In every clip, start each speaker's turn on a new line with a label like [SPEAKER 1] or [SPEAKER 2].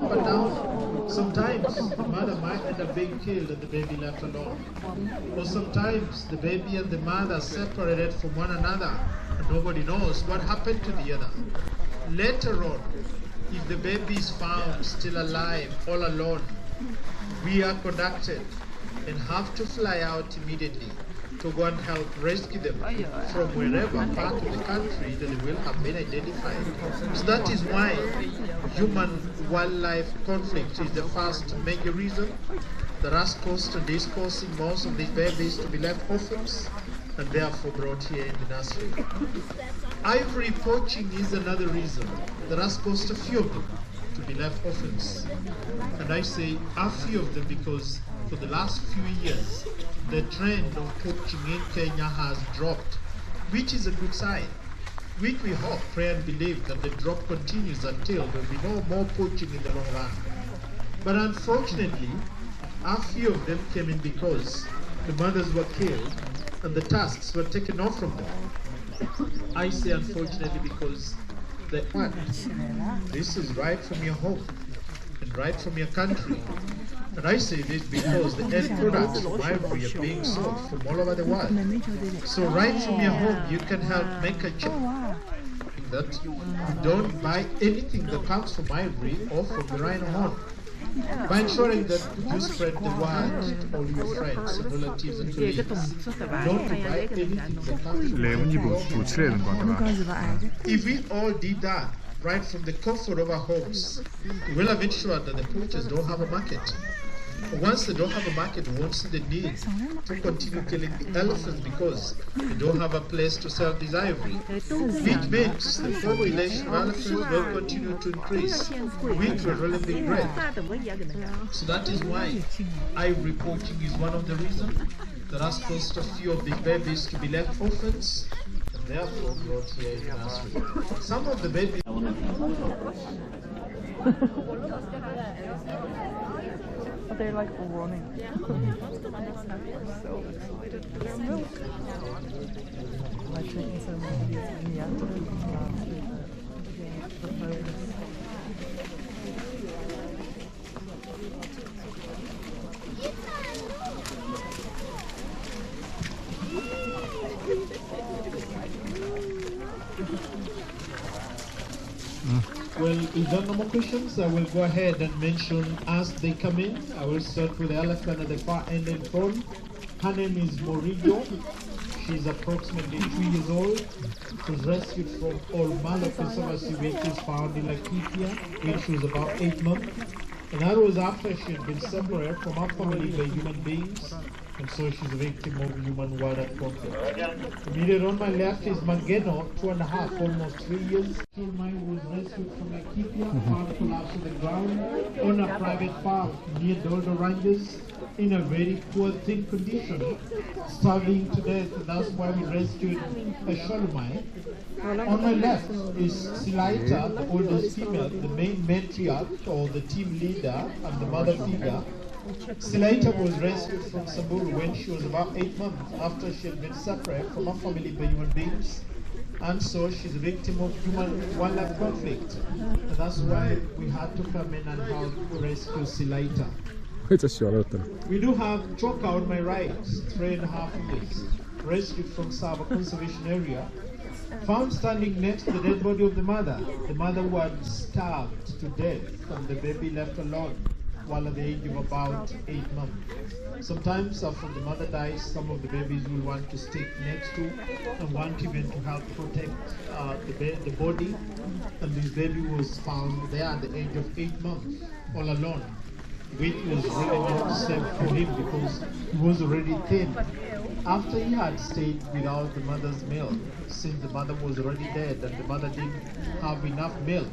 [SPEAKER 1] But now, sometimes the mother might end up being killed and the baby left alone. Or sometimes the baby and the mother separated from one another and nobody knows what happened to the other. Later on, if the baby is found still alive, all alone, we are conducted and have to fly out immediately to go and help rescue them from wherever part of the country that they will have been identified. So that is why human-wildlife conflict is the first major reason that has caused and is causing most of these babies to be left orphans and therefore brought here in the nursery. Ivory poaching is another reason that has caused a few of them to be left orphans. And I say a few of them because for the last few years, the trend of poaching in Kenya has dropped, which is a good sign. Which we hope, pray and believe that the drop continues until there will be no more poaching in the long run. But unfortunately, a few of them came in because the mothers were killed and the tusks were taken off from them. I say unfortunately because the one, this is right from your home and right from your country. And I say this because the end products from ivory are being sold from all over the world. So right from your home, you can help make a change that you don't buy anything that comes from ivory or from the rhino horn. By ensuring that you spread the word to all your friends and relatives and colleagues, don't to buy anything that comes from ivory. If we all did that, right from the comfort of our homes, we will have ensured that the poachers don't have a market. Once they don't have a market, we won't see the need to continue killing the elephants because they don't have a place to sell this ivory. Which means the population of elephants will continue to increase, which will really be great. So that is why ivory poaching is one of the reasons that has caused a few of these babies to be left orphans and therefore brought here in the nursery. Some of the babies...
[SPEAKER 2] They're like running. So excited for their milk. My chickens are maybe in the afternoon last week.
[SPEAKER 1] Well, if there are no more questions, I will go ahead and mention as they come in. I will start with the elephant at the far end in front. Her name is Morigo. She's approximately 2 years old. She was rescued from Olmalo Conservancy, which is found in Laikipia when she was about 8 months. And that was after she had been separated from her family by human beings. And so she's a victim of human wildlife conflict. Immediately on my left is Mageno, 2.5, almost 3 years. Mine was rescued from Laikipia, found collapsed on the ground on a private farm near Dodo Ranges in a very poor, thin condition, starving to death. And that's why we rescued a Sholomai. On my left is Silaita, the oldest female, the main matriarch or the team leader and the mother figure. Silaita was rescued from Samburu when she was about 8 months after she had been separated from her family by human beings. And so she's a victim of human-wildlife conflict. And that's why we had to come in and help rescue Silaita. We do have Choka on my right, 3.5 years, rescued from Saba Conservation Area. Found standing next to the dead body of the mother. The mother was starved to death and the baby left alone while at the age of about 8 months. Sometimes after the mother dies, some of the babies will want to stick next to and want even to help protect the body. And this baby was found there at the age of 8 months, all alone, which was really not safe for him because he was already thin. After he had stayed without the mother's milk, since the mother was already dead and the mother didn't have enough milk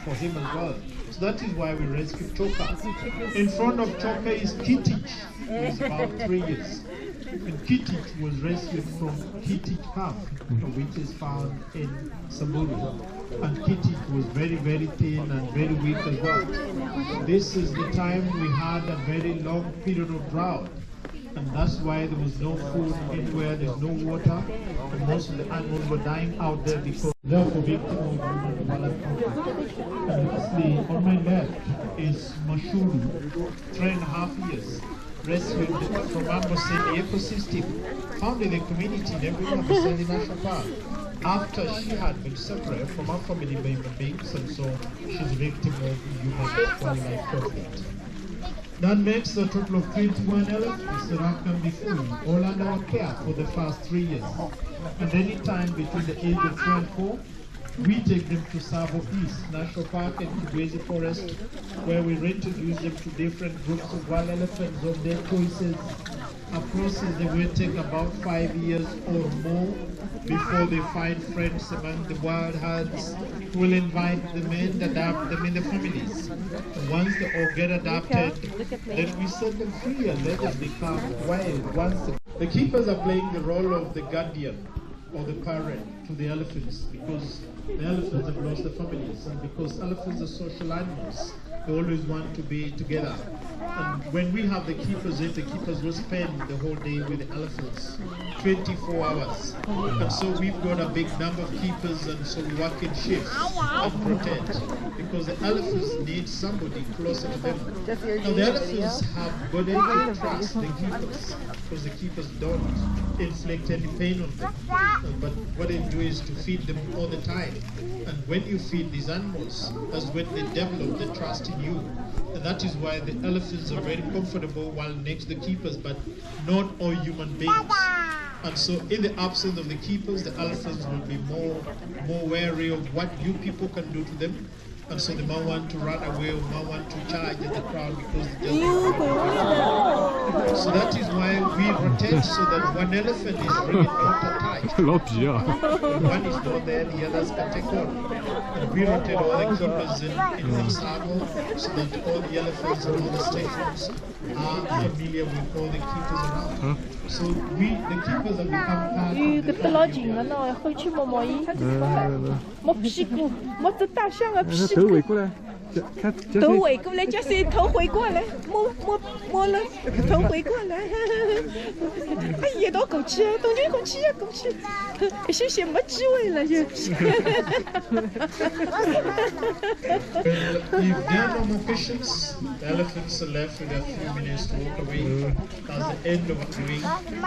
[SPEAKER 1] for him as well. So that is why we rescued Choka. In front of Choka is Kitich, who is about 3 years. And Kitich was rescued from Kitich Camp, which is found in Samburu. And Kitich was very, very thin and very weak as well. This is the time we had a very long period of drought. And that's why there was no food anywhere, there's no water, and most of the animals were dying out there because they were victims of human wildlife conflict. And lastly, on my left is Mashuru, 3.5 years, rescued from almost in the ecosystem, found in the community in every Amboseli National Park, after she had been separated from her family member beings, and so she's a victim of human wildlife conflict. That makes a total of 21 elephants that have come before you, all under our care for the past 3 years. And any time between the age of 3 and 4, we take them to Savo East National Park and Kibwezi Forest, where we reintroduce them to different groups of wild elephants of their choices. A process that will take about 5 years or more before they find friends among the wild herds who will invite them in, adapt them in the families. And once they all get adapted, then we set them free and let them become wild. Once the keepers are playing the role of the guardian or the parent to the elephants, because the elephants have lost their families, and because elephants are social animals, they always want to be together. And when we have the keepers in, the keepers will spend the whole day with the elephants, 24 hours. And so we've got a big number of keepers, and so we work in shifts and protect, because the elephants need somebody closer to them. Now the elephants have got to trust the keepers, because the keepers don't inflict any pain on them. But what they do is to feed them all the time. And when you feed these animals, that's when they develop the trust in you. And that is why the elephants are very comfortable while next to the keepers, but not all human beings. And so in the absence of the keepers, the elephants will be more wary of what you people can do to them. And so they might want to run away or might want to charge at the crowd because they just so that is why we rotate so that one elephant is really not attached. One is not there, the others can take on. And we rotate all the keepers in one circle so that all the elephants and all the stations are familiar with all the keepers around. So the keepers have become part of the family.
[SPEAKER 3] 头围过来，看，
[SPEAKER 2] 头围过来，就是头回过来，摸了，头回过来。哎呀，多狗气啊，动静狗气啊，狗气，谢谢没机会了就。
[SPEAKER 1] If there are no more patients, the elephants are left with a few minutes to walk away. That's the end of what we're doing.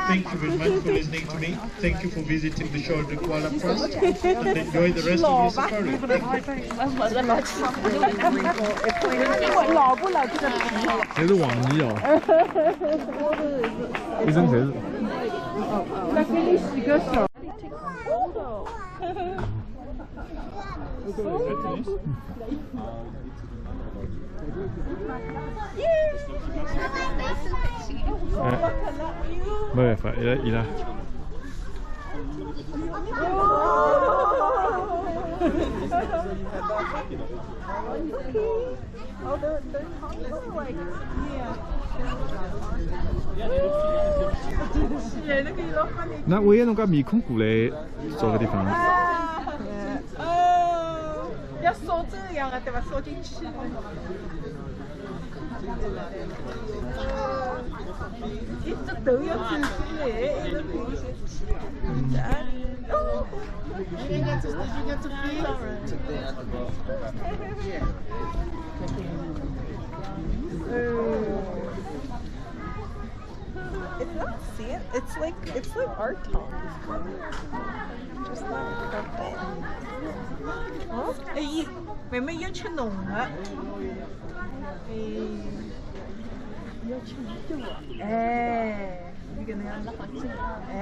[SPEAKER 1] Thank you very much for listening to me. Thank you for visiting the Sheldrick Wildlife Trust, and enjoy the rest of your safari. Thank you.
[SPEAKER 2] 我老不老这个皮了。
[SPEAKER 3] 这是网泥哦，一身锤子。
[SPEAKER 2] 再给你洗个手。
[SPEAKER 3] 没办法，伊拉。那为侬个面孔过来找个地方。
[SPEAKER 2] 要烧这样啊，对吧？烧进去。一只头要走出来，一直可以先吃。It's not sand. It's like art tongue. Just like carpet. 哦，哎，妹妹要吃浓了。要吃肉啊！哎，这个那样子好吃。哎。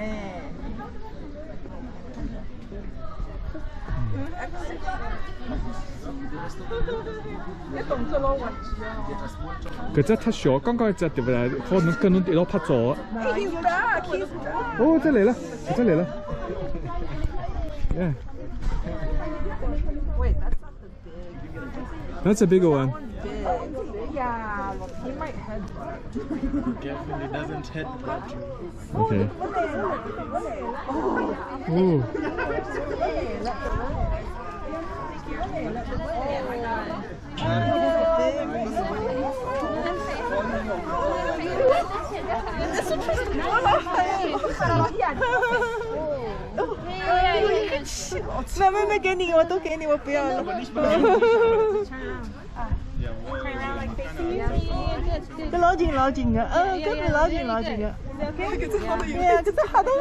[SPEAKER 3] 搿只太小，刚刚一只对不啦？好，侬跟侬一道拍照。哦，这来了，这来了。Yeah.
[SPEAKER 2] Wait, that's not the big.
[SPEAKER 3] That's a bigger one.
[SPEAKER 2] Yeah, he might headbutt.
[SPEAKER 4] Carefully, doesn't headbutt you.
[SPEAKER 3] Okay. Oh.
[SPEAKER 2] No, 妹妹给你，我都给你，我不要了。佢攞住嘅，跟住攞住嘅。係啊，佢真係好得意。